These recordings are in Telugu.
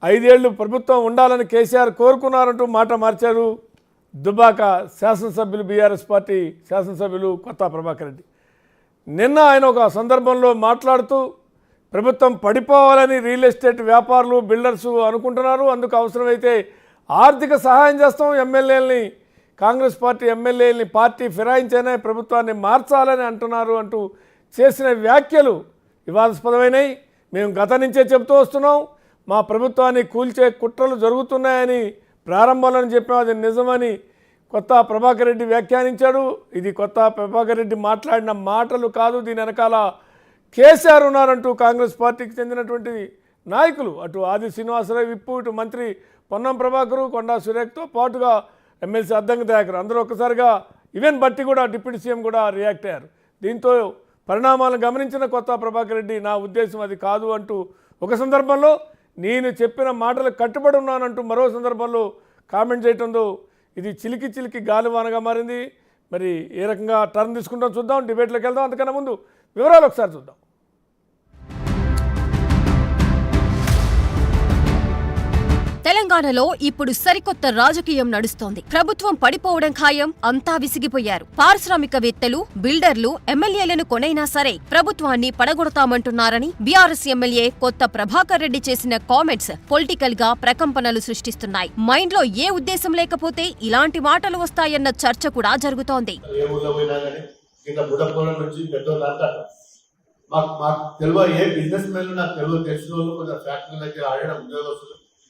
5 ఏళ్లు ప్రభుత్వం ఉండాలని కేసీఆర్ కోరుకున్నారంటూ మాట మార్చారు దుబాక శాసనసభ్యులు, బీఆర్ఎస్ పార్టీ శాసనసభ్యులు కొత్త ప్రభాకర్ రెడ్డి. నిన్న ఆయన ఒక సందర్భంలో మాట్లాడుతూ ప్రభుత్వం పడిపోవాలని రియల్ ఎస్టేట్ వ్యాపారులు, బిల్డర్స్ అనుకుంటున్నారు, అందుకు అవసరమైతే ఆర్థిక సహాయం చేస్తాం, ఎమ్మెల్యేలని, కాంగ్రెస్ పార్టీ ఎమ్మెల్యేలని పార్టీ ఫిరాయించేనే ప్రభుత్వాన్ని మార్చాలని అంటున్నారు అంటూ చేసిన వ్యాఖ్యలు వివాదాస్పదమైనవి. మేము గత నుంచే చెబుతూ వస్తున్నాం, మా ప్రభుత్వాన్ని కూల్చే కుట్రలు జరుగుతున్నాయని ప్రారంభంలోనే చెప్పాం, అది నిజమని కొత్త ప్రభాకర్ రెడ్డి వ్యాఖ్యానించాడు. ఇది కొత్త ప్రభాకర్ రెడ్డి మాట్లాడిన మాటలు కాదు, దీని వెనకాల కేసీఆర్ ఉన్నారంటూ కాంగ్రెస్ పార్టీకి చెందినటువంటి నాయకులు, అటు ఆది శ్రీనివాసరావు విప్పు, ఇటు మంత్రి పొన్నం ప్రభాకరు, కొండా సురేఖ్తో పాటుగా ఎమ్మెల్సీ అద్దంకి దయాకర్ అందరూ ఒక్కసారిగా ఈవెన్ బట్టి కూడా డిప్యూటీ సీఎం కూడా రియాక్ట్ అయ్యారు. దీంతో పరిణామాలను గమనించిన కొత్త ప్రభాకర్ రెడ్డి నా ఉద్దేశం అది కాదు అంటూ ఒక సందర్భంలో నేను చెప్పిన మాటలకు కట్టుబడి ఉన్నానంటూ మరో సందర్భంలో కామెంట్ చేయడంతో ఇది చిలికి చిలికి గాలివానగా మారింది. మరి ఏ రకంగా టర్న్ తీసుకుంటాం చూద్దాం, డిబేట్లోకి వెళ్దాం. అంతకన్నా ముందు వివరాలు ఒకసారి చూద్దాం. తెలంగాణలో ఇప్పుడు సరికొత్త రాజకీయం నడుస్తోంది. ప్రభుత్వం పడిపోవడం ఖాయం, అంతా విసిగిపోయారు. పారిశ్రామికవేత్తలు, బిల్డర్లు ఎమ్మెల్యేలను కొనైనా సరే ప్రభుత్వాన్ని పడగొడతామంటున్నారని బీఆర్ఎస్ ఎమ్మెల్యే కొత్త ప్రభాకర్ రెడ్డి చేసిన కామెంట్స్ పొలిటికల్ గా ప్రకంపనలు సృష్టిస్తున్నాయి. మైండ్ లో ఏ ఉద్దేశం లేకపోతే ఇలాంటి మాటలు వస్తాయన్న చర్చ కూడా జరుగుతోంది.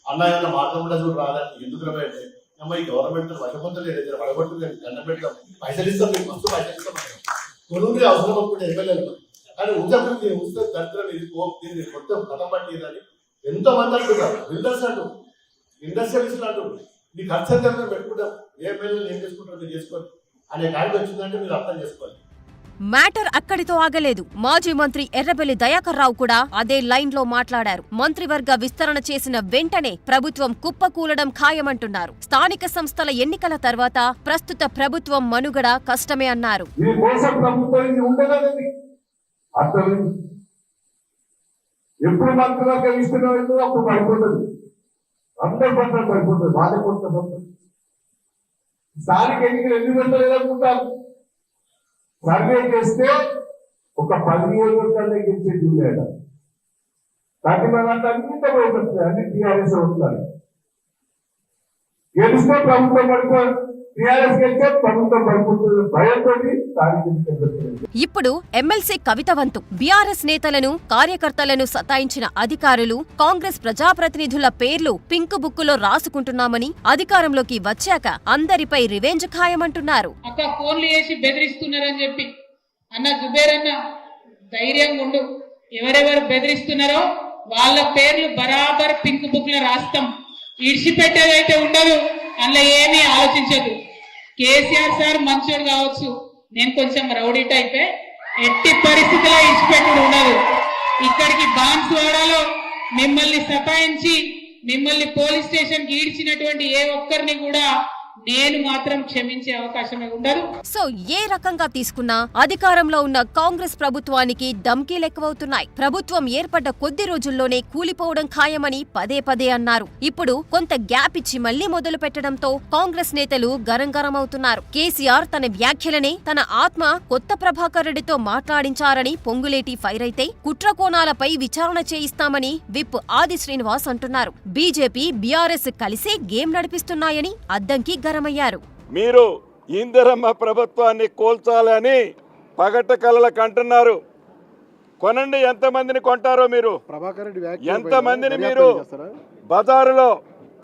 అన్న మాత్రం కూడా చూడు రాదని ఎందుకు రాబోయే అమ్మ ఈ గవర్నమెంట్ వశపొందలేదు, వడగొట్టులేదు, దండం పెట్టడం, పైసలు ఇస్తాం, మీకు వస్తూ పైసలు ఇస్తాం, కొనుండి అవసరం అప్పుడు ఎమ్మెల్యేలు కానీ ఉద్యోగం ఉచిత దరిద్రం ఇది దీన్ని మొత్తం కథం పట్టిదని ఎంతో మంది అంటున్నారు. బిల్డర్స్ అంటూ, ఇండస్ట్రియలిస్టులు అంటూ, మీ ఖర్చు ఎంత పెట్టుకుంటాం, ఏ ఎమ్మెల్యేలు ఏం చేసుకుంటారో మీరు చేసుకోండి అనే కార్డు వచ్చిందంటే మీరు అర్థం చేసుకోవాలి. మ్యాటర్ అక్కడితో ఆగలేదు. మాజీ మంత్రి ఎర్రబెల్లి దయాకర్ రావు కూడా అదే లైన్ లో మాట్లాడారు. మంత్రివర్గ విస్తరణ చేసిన వెంటనే ప్రభుత్వం కుప్పకూలడం ఖాయమంటున్నారు. స్థానిక సంస్థల ఎన్నికల తర్వాత ప్రస్తుత ప్రభుత్వం మనుగడ కష్టమే అన్నారు. సర్వే చేస్తే ఒక 17 కన్నా గెలిచే జిల్లా 30 అన్ని పోతుంది, అన్ని టీఆర్ఎస్ వస్తారు. గెలిస్తే ప్రభుత్వం పడిపో, టీఆర్ఎస్ గెలిస్తే ప్రభుత్వం పడిపోతుంది భయంతో. ఇప్పుడు ఎమ్మెల్సీ కవిత వంతు. బీఆర్ఎస్ నేతలను, కార్యకర్తలను సతాయించిన అధికారులు, కాంగ్రెస్ ప్రజాప్రతినిధుల పేర్లు పింక్ బుక్కులో రాసుకుంటున్నామని అధికారంలోకి వచ్చాక అందరిపై రివెంజ్ ఖాయమంటున్నారు. అక్క ఫోన్లు చేసి బెదిరిస్తున్నారని చెప్పి అన్న జుబేరన్న ధైర్యంగా ఉండు, ఎవరెవరు బెదిరిస్తున్నారో వాళ్ళ పేర్లు బరాబర్ పింక్ బుక్ లో రాస్తాం, ఇడిచిపెట్టేదైతే ఉండదు, అందులో ఏమీ ఆలోచించదు. కేసీఆర్ సార్ మంచోడు కావచ్చు, నేను కొంచెం రౌడీ టైపే, ఎట్టి పరిస్థితిలో ఇచ్చిపెట్టుడు ఉండదు. ఇక్కడికి బాన్స్వాడలో మిమ్మల్ని సతాయించి మిమ్మల్ని పోలీస్ స్టేషన్ కి ఈడ్చినటువంటి ఏ ఒక్కరిని కూడా నేను మాత్రం క్షమించే అవకాశమే ఉండదు. సో ఏ రకంగా తీసుకున్నా అధికారంలో ఉన్న కాంగ్రెస్ ప్రభుత్వానికి ధమ్కీలు ఎక్కువవుతున్నాయి. ప్రభుత్వం ఏర్పడ్డ కొద్ది రోజుల్లోనే కూలిపోవడం ఖాయమని పదే పదే అన్నారు. ఇప్పుడు కొంత గ్యాప్ ఇచ్చి మళ్లీ మొదలు పెట్టడంతో కాంగ్రెస్ నేతలు గరంగరమవుతున్నారు. కేసీఆర్ తన వ్యాఖ్యలనే తన ఆత్మ కొత్త ప్రభాకర్ రెడ్డితో మాట్లాడించారని పొంగులేటి ఫైర్ అయితే కుట్రకోణాలపై విచారణ చేయిస్తామని విప్ ఆది శ్రీనివాస్ అంటున్నారు. బీజేపీ, బీఆర్ఎస్ కలిసే గేమ్ నడిపిస్తున్నాయని అద్దంకి గరమయ్యారు. మీరు ఇందిరమ్మ ప్రభుత్వాన్ని కోల్చాలని పగట కలలకు అంటున్నారు. కొనండి, ఎంతమందిని కొంటారో మీరు, ఎంతమందిని మీరు బజారులో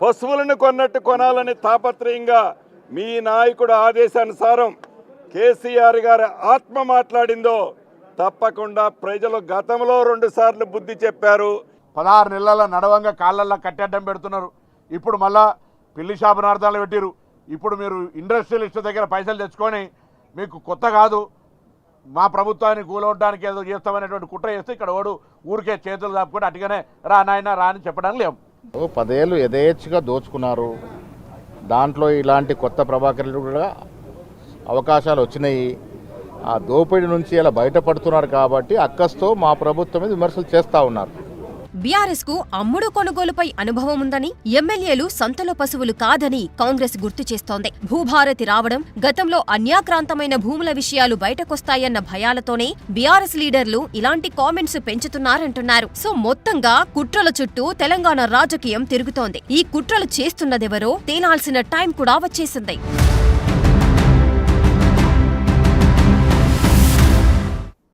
పశువులను కొన్నట్టు కొనాలని తాపత్రయంగా మీ నాయకుడు ఆదేశానుసారం కేసీఆర్ గారి ఆత్మ మాట్లాడిందో తప్పకుండా ప్రజలు గతంలో 2 సార్లు బుద్ధి చెప్పారు. 16 నెలల నడవంగా కాళ్ళల్లో కట్టెడ్డం పెడుతున్నారు. ఇప్పుడు మళ్ళా పిల్లి శాపనార్థాలు పెట్టిరు. ఇప్పుడు మీరు ఇండస్ట్రియలిస్ట్ దగ్గర పైసలు తెచ్చుకొని మీకు కొత్త కాదు, మా ప్రభుత్వాన్ని కూలవడానికి ఏదో చేస్తామనేటువంటి కుట్ర చేస్తే ఇక్కడ ఓడు ఊరికే చేతులు దాపుకొని అటుగానే రా నాయన రా అని చెప్పడానికి లేవు. 10 ఏళ్ళు యథేచ్ఛగా దోచుకున్నారు. దాంట్లో ఇలాంటి కొత్త ప్రభాకర్లు కూడా అవకాశాలు వచ్చినాయి. ఆ దోపిడీ నుంచి ఇలా బయటపడుతున్నారు కాబట్టి అక్కస్తో మా ప్రభుత్వం మీద విమర్శలు చేస్తూ ఉన్నారు. బీఆర్ఎస్ కు అమ్ముడు కొనుగోలుపై అనుభవం ఉందని, ఎమ్మెల్యేలు సంతలో పశువులు కాదని కాంగ్రెస్ గుర్తు చేస్తోంది. భూభారతి రావడం, గతంలో అన్యాక్రాంతమైన భూముల విషయాలు బయటకొస్తాయన్న భయాలతోనే బీఆర్ఎస్ లీడర్లు ఇలాంటి కామెంట్స్ పెంచుతున్నారంటున్నారు. సో మొత్తంగా కుట్రల చుట్టూ తెలంగాణ రాజకీయం తిరుగుతోంది. ఈ కుట్రలు చేస్తున్నదెవరో తేలాల్సిన టైం కూడా వచ్చేసింది.